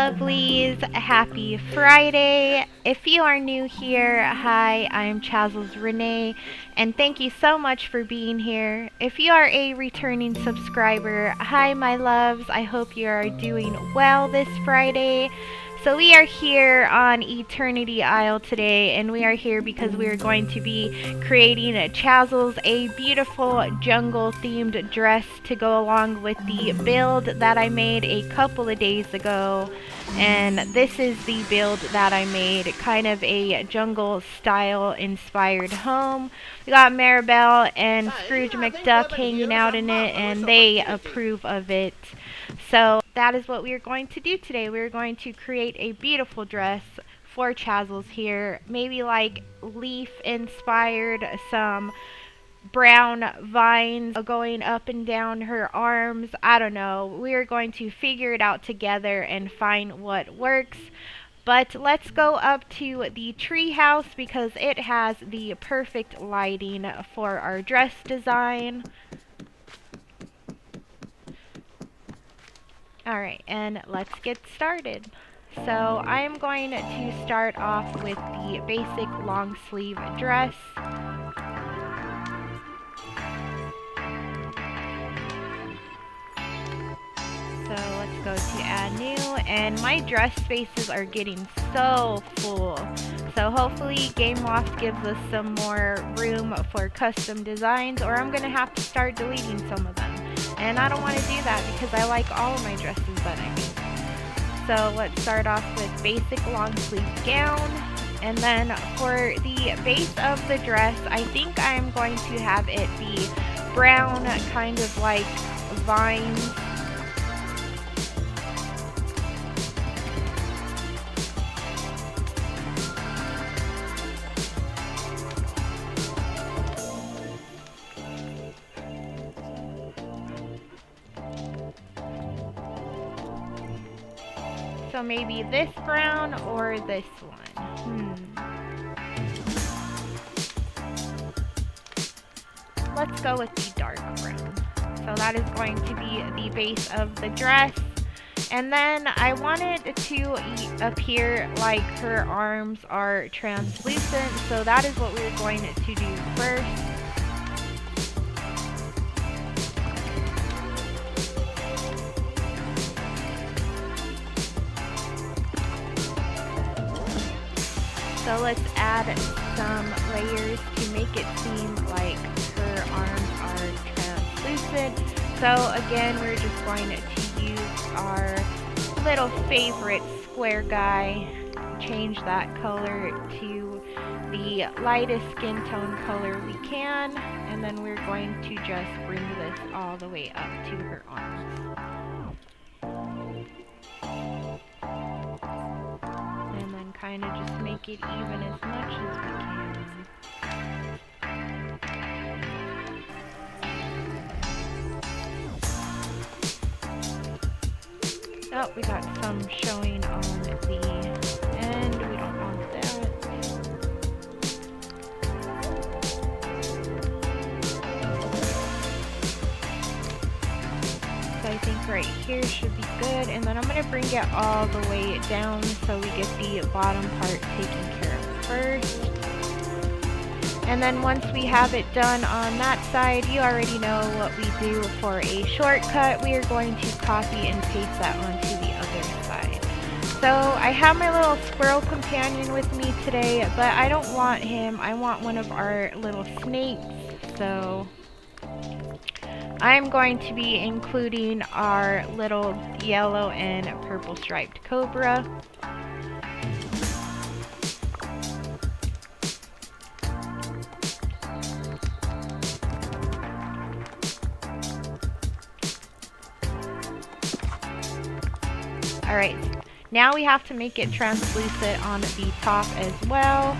lovelies. Happy Friday. If you are new here, hi, I'm Chazzles Renee, and thank you so much for being here. If you are a returning subscriber, hi, my loves. I hope you are doing well this Friday. So we are here on Eternity Isle today, and we are here because we are going to be creating Chazzles a beautiful jungle-themed dress to go along with the build that I made a couple of days ago. And this is the build that I made, kind of a jungle-style inspired home. We got Maribel and Scrooge McDuck hanging out in it, and they approve of it. So that is what we are going to do today. We're going to create a beautiful dress for Chazzles here. Maybe like leaf inspired, some brown vines going up and down her arms. I don't know. We are going to figure it out together and find what works. But let's go up to the tree house because it has the perfect lighting for our dress design. Alright, and let's get started. So I'm going to start off with the basic long sleeve dress. So let's go to add new, and my dress spaces are getting so full. So hopefully Game Loft gives us some more room for custom designs, or I'm going to have to start deleting some of them. And I don't want to do that because I like all of my dresses that I make. So let's start off with basic long sleeve gown. And then for the base of the dress, I think I'm going to have it be brown, kind of like vines. So maybe this brown or this one. Let's go with the dark brown. So that is going to be the base of the dress. And then I want it to appear like her arms are translucent. So that is what we're going to do first. So let's add some layers to make it seem like her arms are translucent. So again, we're just going to use our little favorite square guy, change that color to the lightest skin tone color we can, and then we're going to just bring this all the way up to her arms. Kind of just make it even as much as we can. Oh, we got some showing on the end. We don't want that. So I think right here should be good, and then I'm going to bring it all the way down so we get the bottom part taken care of first. And then once we have it done on that side, you already know what we do for a shortcut. We are going to copy and paste that onto the other side. So I have my little squirrel companion with me today, but I don't want him. I want one of our little snakes. So I'm going to be including our little yellow and purple striped cobra. Alright, now we have to make it translucent on the top as well.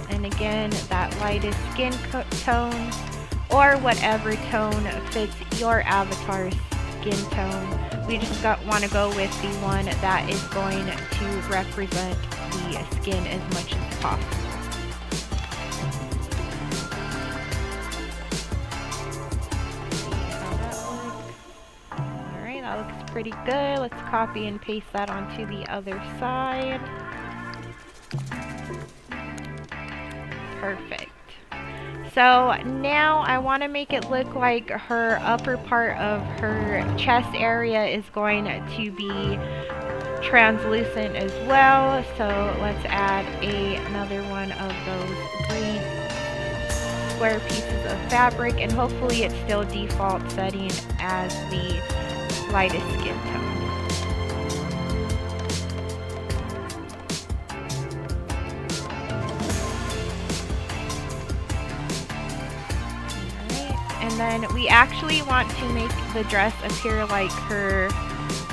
And again, that lightest skin tone, or whatever tone fits your avatar's skin tone. We just want to go with the one that is going to represent the skin as much as possible. See how that looks. Alright, that looks pretty good. Let's copy and paste that onto the other side. Perfect. So now I want to make it look like her upper part of her chest area is going to be translucent as well. So let's add another one of those green square pieces of fabric, and hopefully it's still default setting as the lightest skin tone. And then we actually want to make the dress appear like her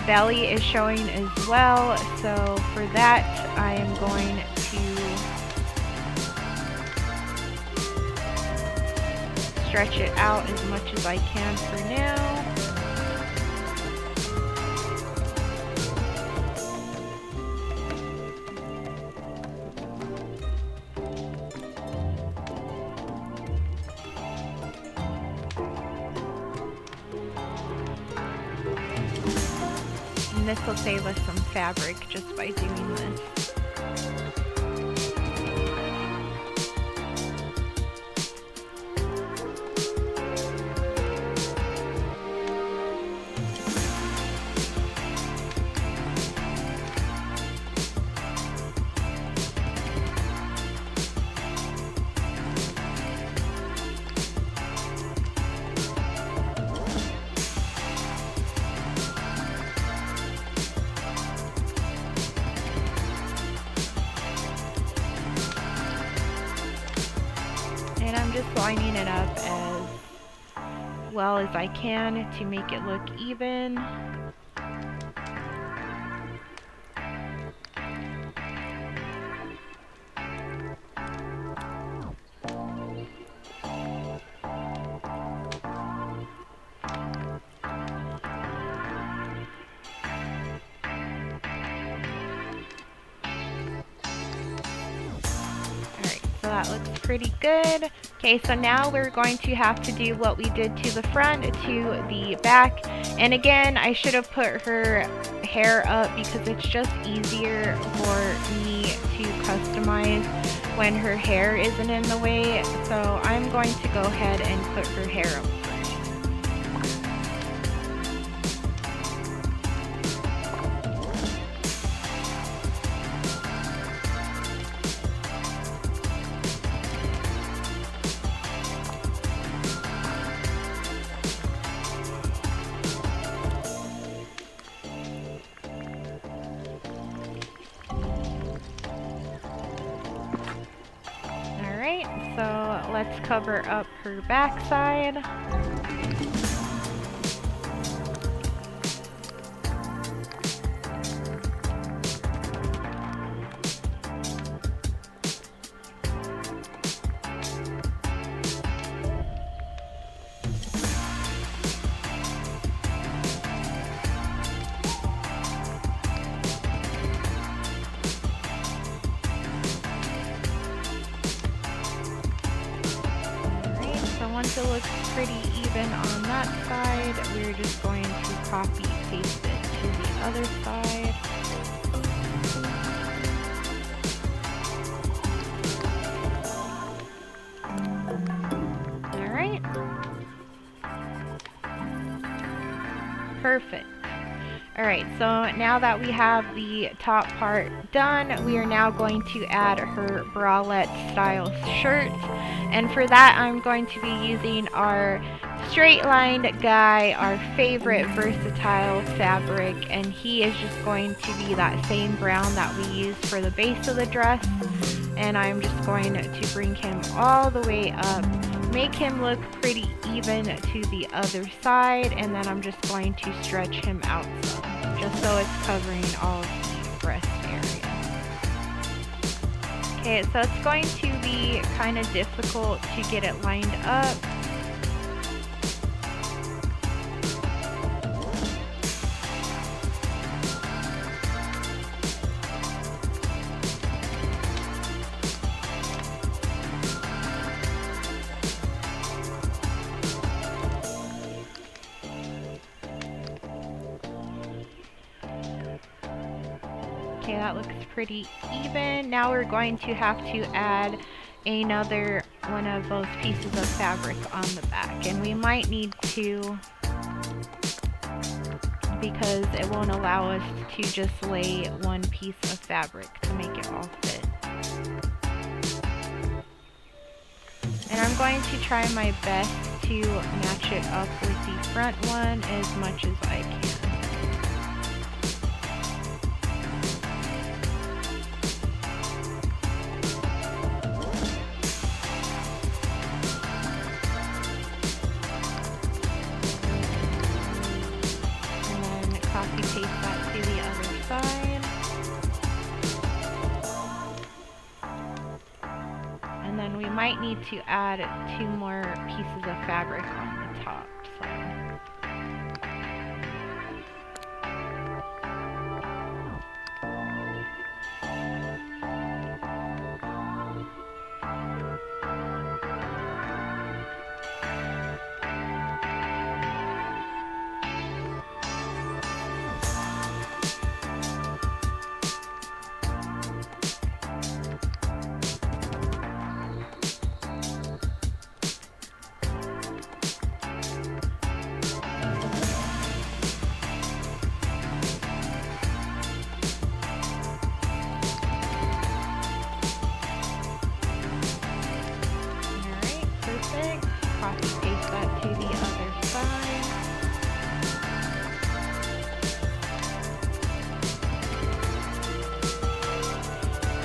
belly is showing as well. So for that, I am going to stretch it out as much as I can for now. And this will save us some fabric just by doing this. And I'm just lining it up as well as I can to make it look even. That looks pretty good. Okay, so now we're going to have to do what we did to the front to the back. And again, I should have put her hair up because it's just easier for me to customize when her hair isn't in the way. So I'm going to go ahead and put her hair up first. So let's cover up her backside. Once it looks pretty even on that side, we're just going to copy paste it to the other side. Alright. Perfect. Alright, so now that we have the top part done, we are now going to add her bralette style shirt. And for that, I'm going to be using our straight lined guy, our favorite versatile fabric, and he is just going to be that same brown that we used for the base of the dress. And I'm just going to bring him all the way up, make him look pretty even to the other side, and then I'm just going to stretch him out some, just so it's covering all of the breast area. Okay, so it's going to be kind of difficult to get it lined up. Okay, that looks pretty even. Now we're going to have to add another one of those pieces of fabric on the back. And we might need to, because it won't allow us to just lay one piece of fabric to make it all fit. And I'm going to try my best to match it up with the front one as much as I can. And then copy paste that to the other side. And then we might need to add 2 more pieces of fabric on the top. Copy paste that to the other side.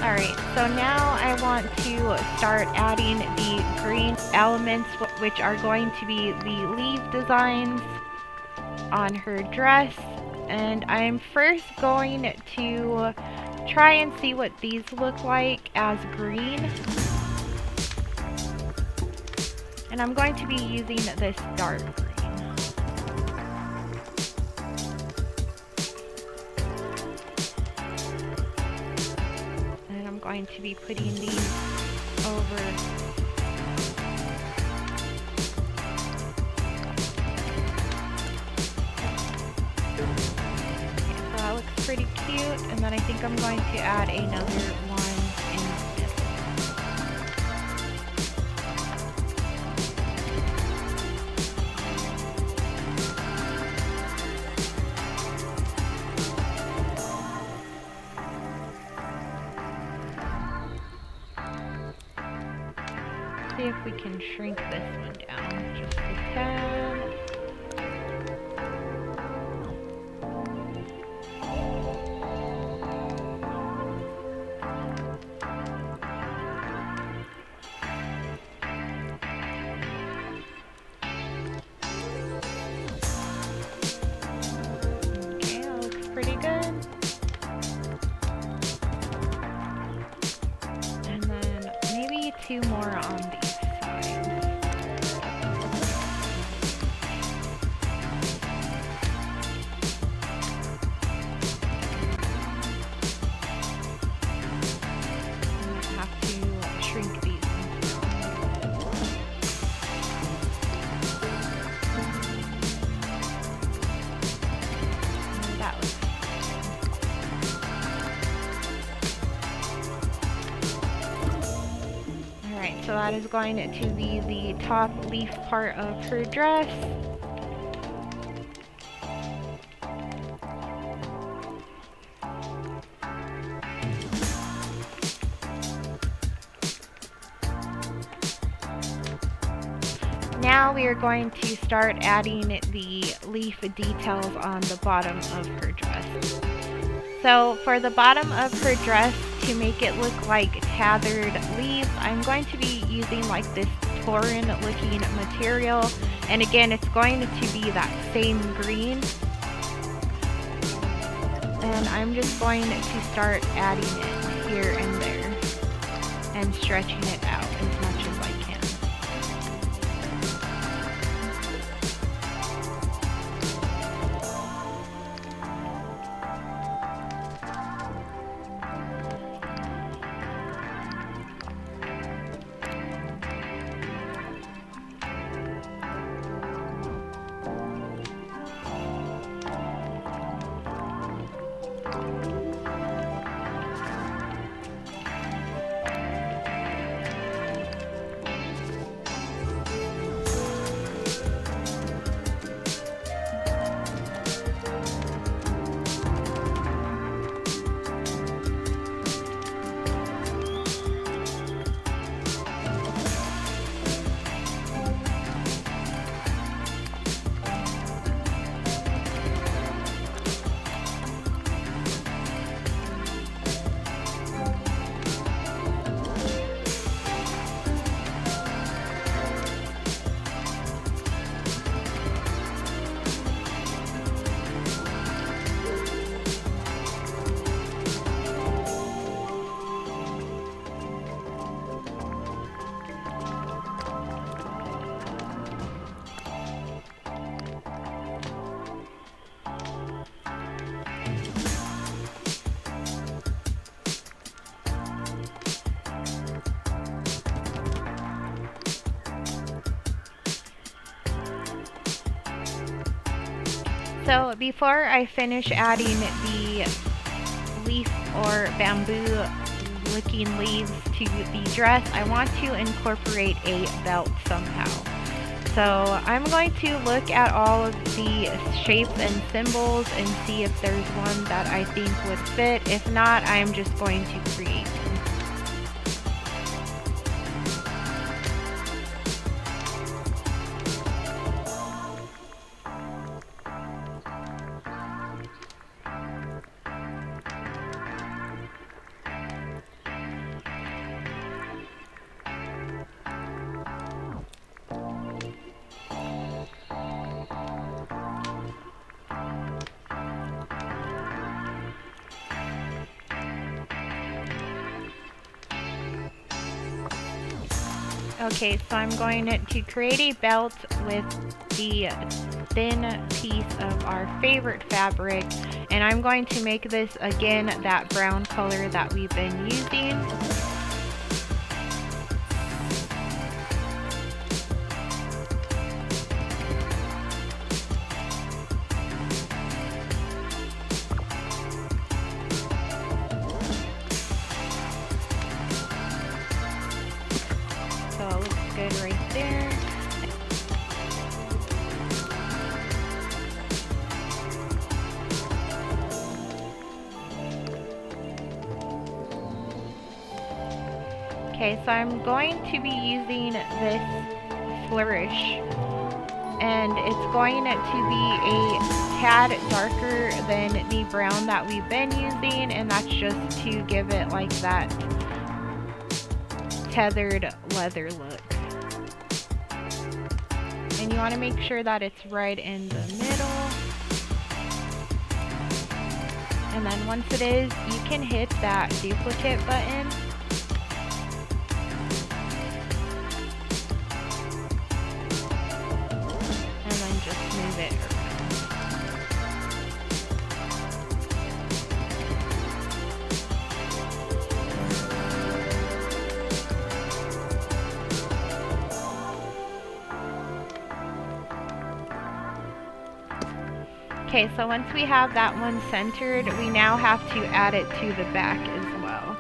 Alright, so now I want to start adding the green elements, which are going to be the leaf designs on her dress. And I'm first going to try and see what these look like as green. And I'm going to be using this dark green. And I'm going to be putting these over. Okay, so that looks pretty cute. And then I think I'm going to add another one in the middle. See if we can shrink this one down just a tad. Okay, that looks pretty good. And then maybe 2 more on these sides. I have to shrink these ones down. And that looks Alright, so that is going to be the top leaf part of her dress. Now we are going to start adding the leaf details on the bottom of her dress. So for the bottom of her dress, to make it look like tethered leaves, I'm going to be using like this Taurin looking material. And again, it's going to be that same green. And I'm just going to start adding it here and there and stretching it out as much as I can. So before I finish adding the leaf or bamboo looking leaves to the dress, I want to incorporate a belt somehow. So I'm going to look at all of the shapes and symbols and see if there's one that I think would fit. If not, I'm just going to create one. Okay, so I'm going to create a belt with the thin piece of our favorite fabric, and I'm going to make this again that brown color that we've been using. So it looks good right there. Okay, so I'm going to be using this flourish, and it's going to be a tad darker than the brown that we've been using, and that's just to give it like that tethered leather look. And you want to make sure that it's right in the middle. And then once it is, you can hit that duplicate button. And then just move it around. Okay, so once we have that one centered, we now have to add it to the back as well.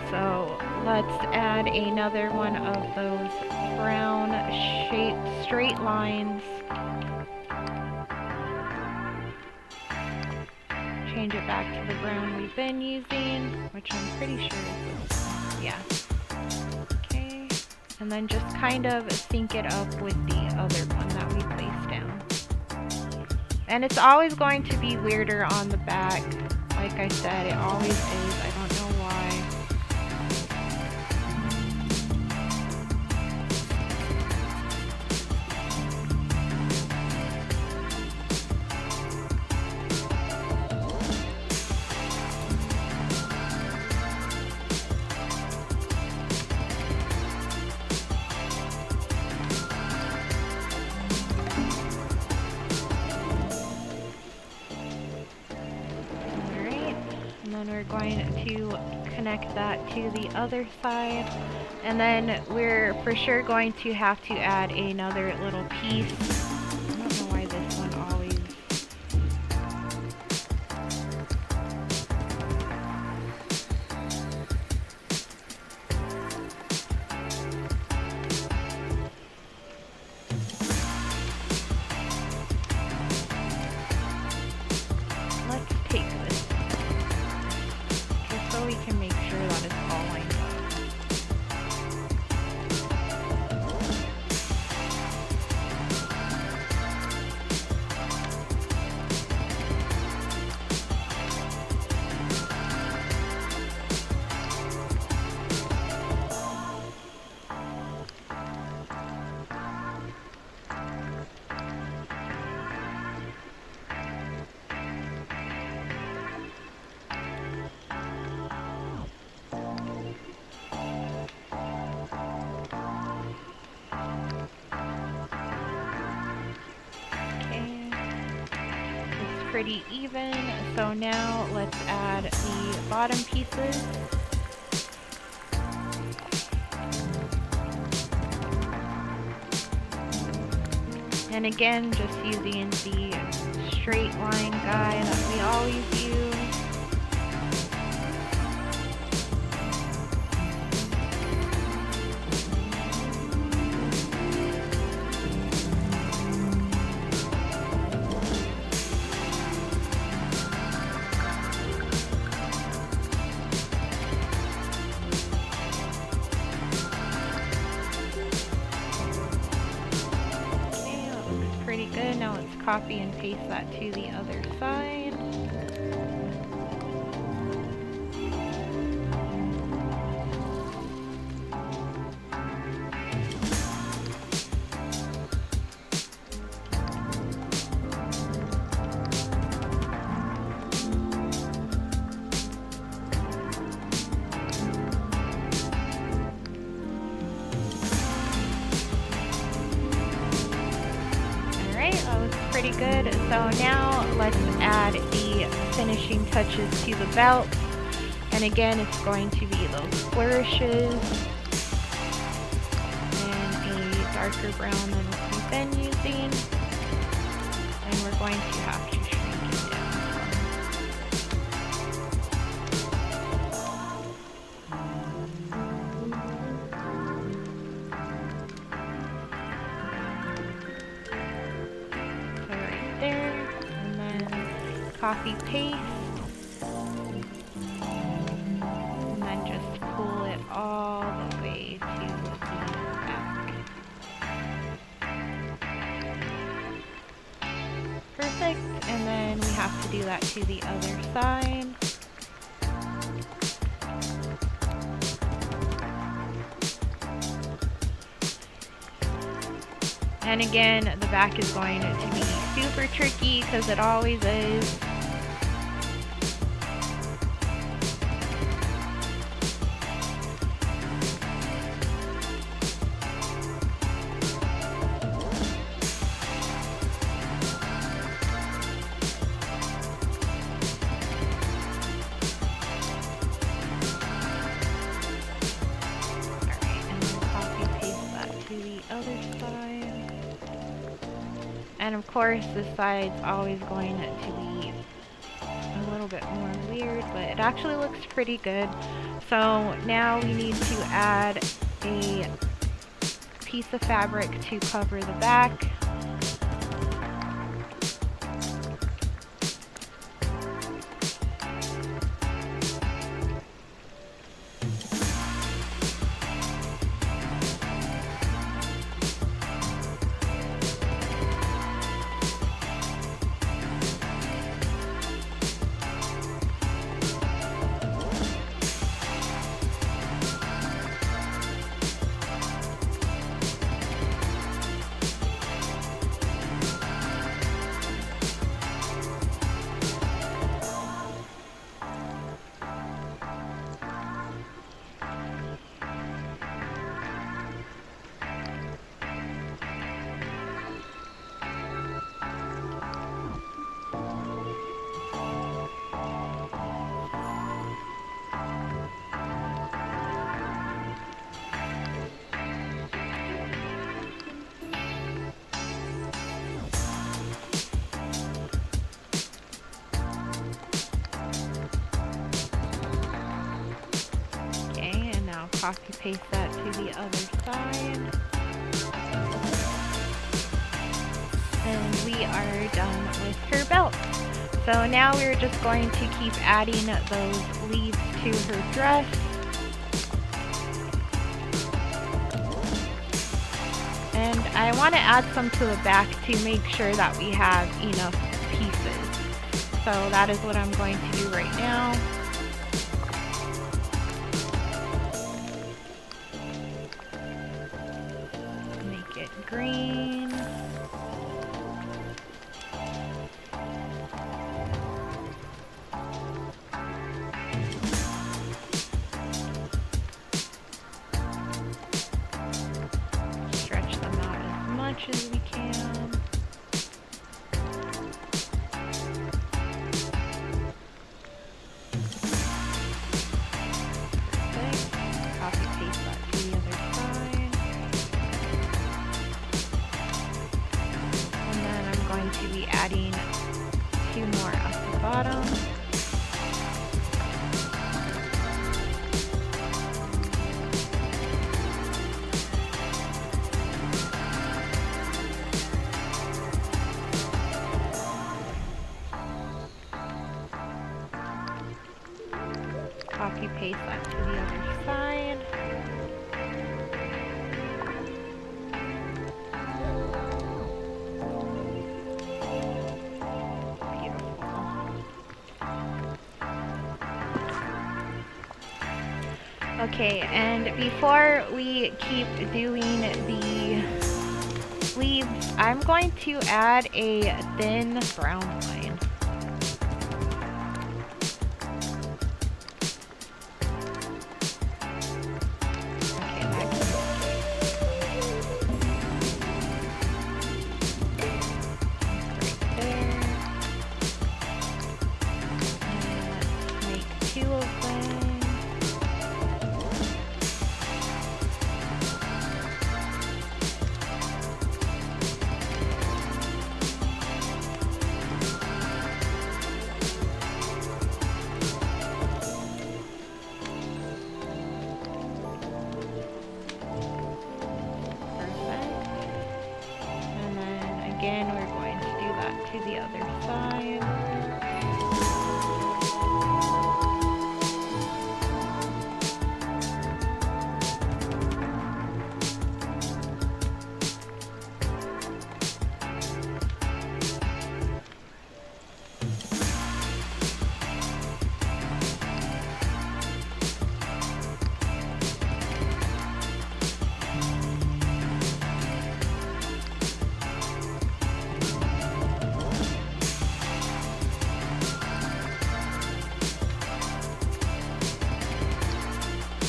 So let's add another one of those brown shaped straight lines. Change it back to the brown we've been using, which I'm pretty sure is this one. Yeah. Okay, and then just kind of sync it up with the other one that we placed down. And it's always going to be weirder on the back. Like I said, it always is. I don't know why. And then we're going to connect that to the other side, and then we're for sure going to have to add another little piece. I don't know why this one always... Let's take this just so we can make sure that it's all lined up. Pretty even, so now let's add the bottom pieces. And again, just using the straight line guy that we always use. Pretty good. Now let's copy and paste that to the other side. That looks pretty good. So now let's add the finishing touches to the belt. And again, it's going to be those flourishes and a darker brown than what we've been using. And we're going to have to shrink it down. There, and then copy paste, and then just pull it all the way to the back. Perfect, and then we have to do that to the other side. And again, the back is going to be super tricky because it always is. Alright, and then copy paste that to the other side. And of course, this side's always going to be a little bit more weird, but it actually looks pretty good. So now we need to add a piece of fabric to cover the back. Copy paste that to the other side. And we are done with her belt. So now we're just going to keep adding those leaves to her dress. And I want to add some to the back to make sure that we have enough pieces. So that is what I'm going to do right now. Make it green. Stretch them out as much as we can. Copy paste that to the other side. And then I'm going to be adding bottom. Copy paste that to the other side. Okay, and before we keep doing the leaves, I'm going to add a thin brown line. Okay, that can right there. And let's make 2 of them. Again, we're going to do that to the other side.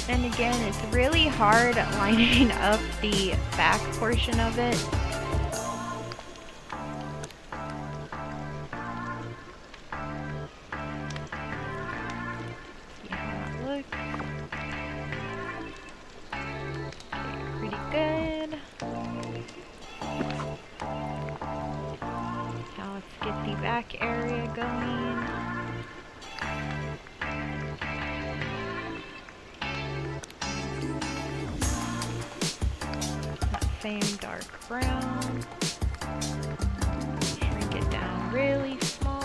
And again, it's really hard lining up the back portion of it. See how that looks. Okay, pretty good. Now let's get the back area going. Same dark brown. Shrink it down really small.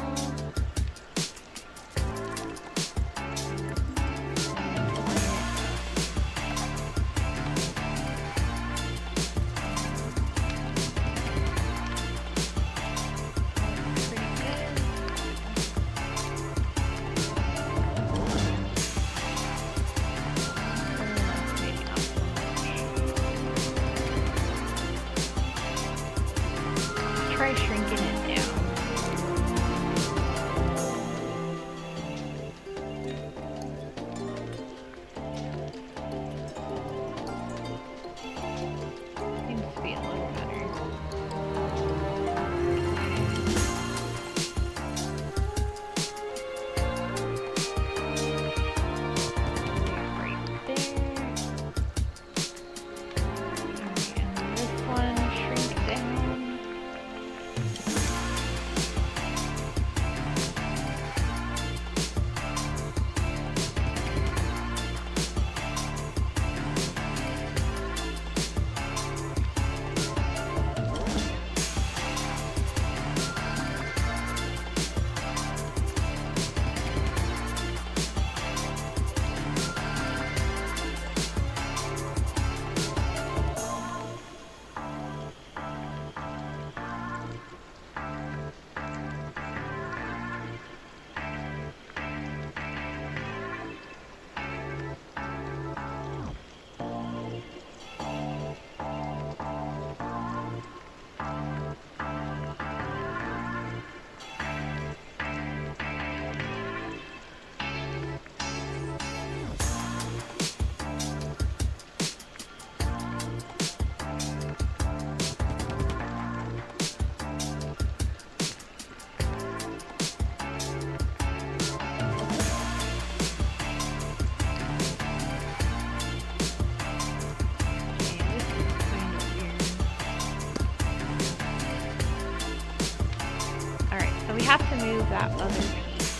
Try shrinking it down. Seems to be a little better. Right there. Alright, and then this one shrink down. We have to move that other piece.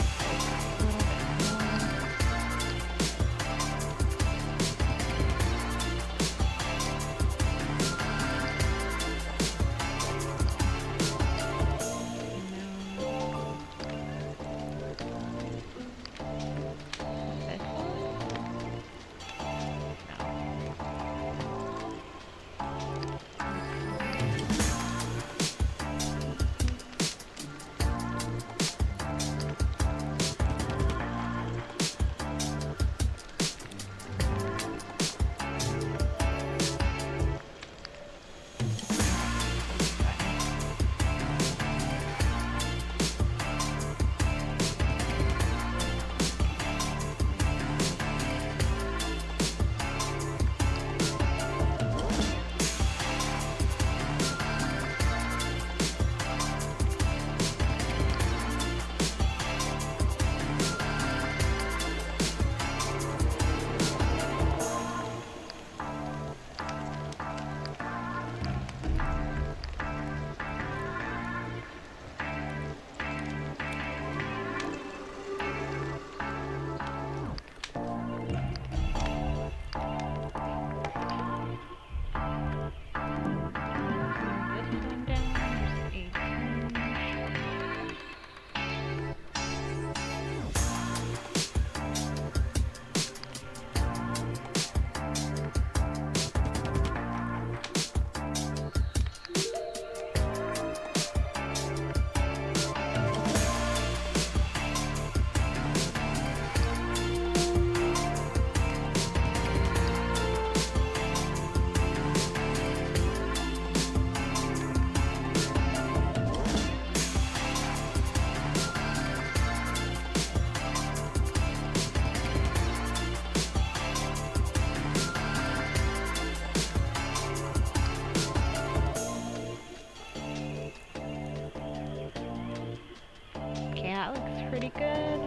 that looks pretty good.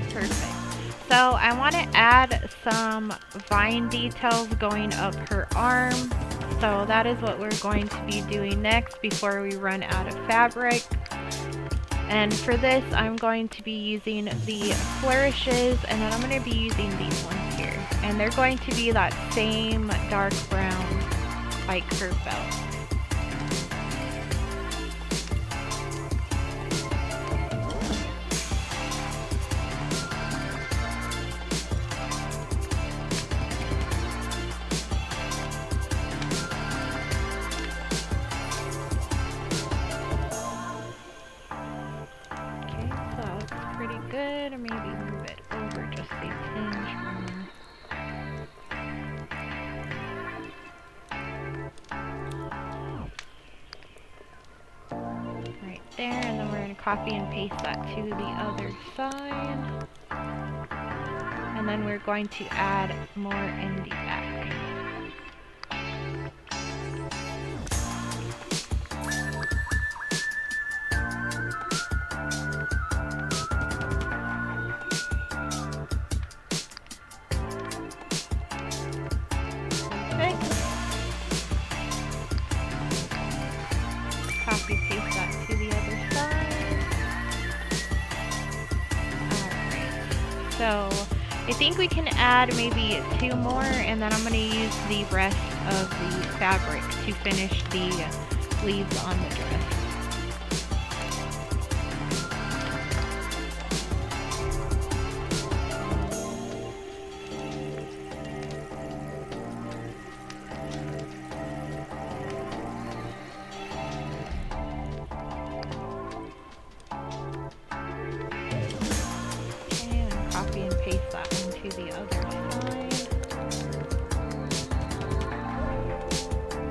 Perfect. So I want to add some vine details going up her arm. So that is what we're going to be doing next before we run out of fabric. And for this, I'm going to be using the flourishes, and then I'm going to be using these ones here. And they're going to be that same dark brown like curve belt. Good, or maybe move it over just a tinge more. Right there, and then we're going to copy and paste that to the other side. And then we're going to add more in the back. Copy paste that to the other side. Alright, so I think we can add maybe 2 more, and then I'm going to use the rest of the fabric to finish the leaves on the dress. Copy and paste that into the other side.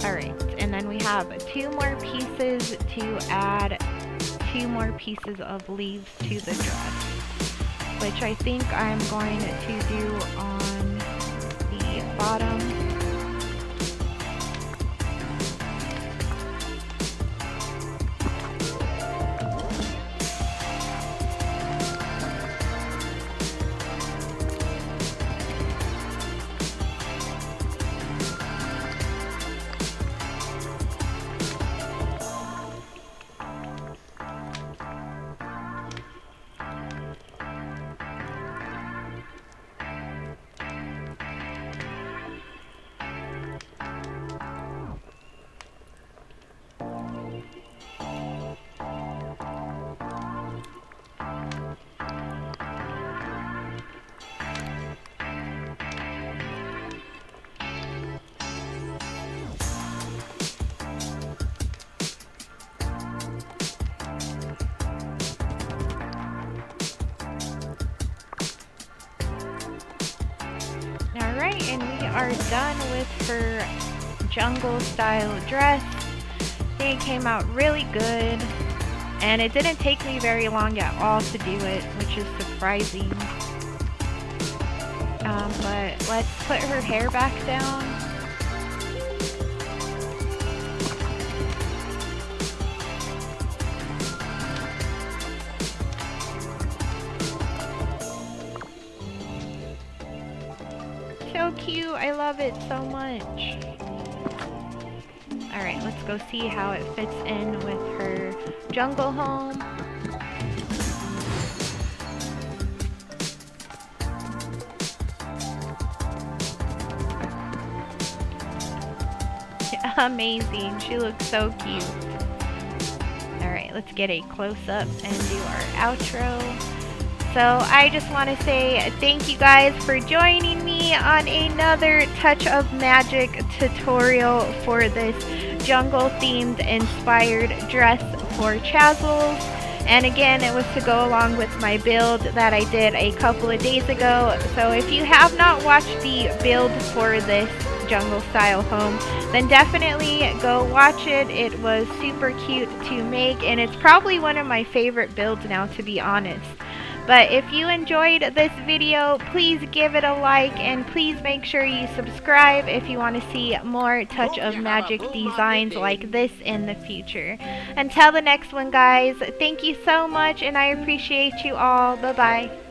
Alright, and then we have 2 more pieces to add 2 more pieces of leaves to the dress, which I think I'm going to do on the bottom. Alright, and we are done with her jungle style dress. I think it came out really good, and it didn't take me very long at all to do it, which is surprising. But let's put her hair back down. So cute, I love it so much. Alright, let's go see how it fits in with her jungle home. Amazing, she looks so cute. Alright, let's get a close-up and do our outro. So I just want to say thank you guys for joining me on another Touch of Magic tutorial for this jungle themed inspired dress for Chazzles. And again, it was to go along with my build that I did a couple of days ago. So if you have not watched the build for this jungle style home, then definitely go watch it. It was super cute to make, and it's probably one of my favorite builds now, to be honest. But if you enjoyed this video, please give it a like, and please make sure you subscribe if you want to see more Touch of Magic designs like this in the future. Until the next one, guys, thank you so much, and I appreciate you all. Bye bye.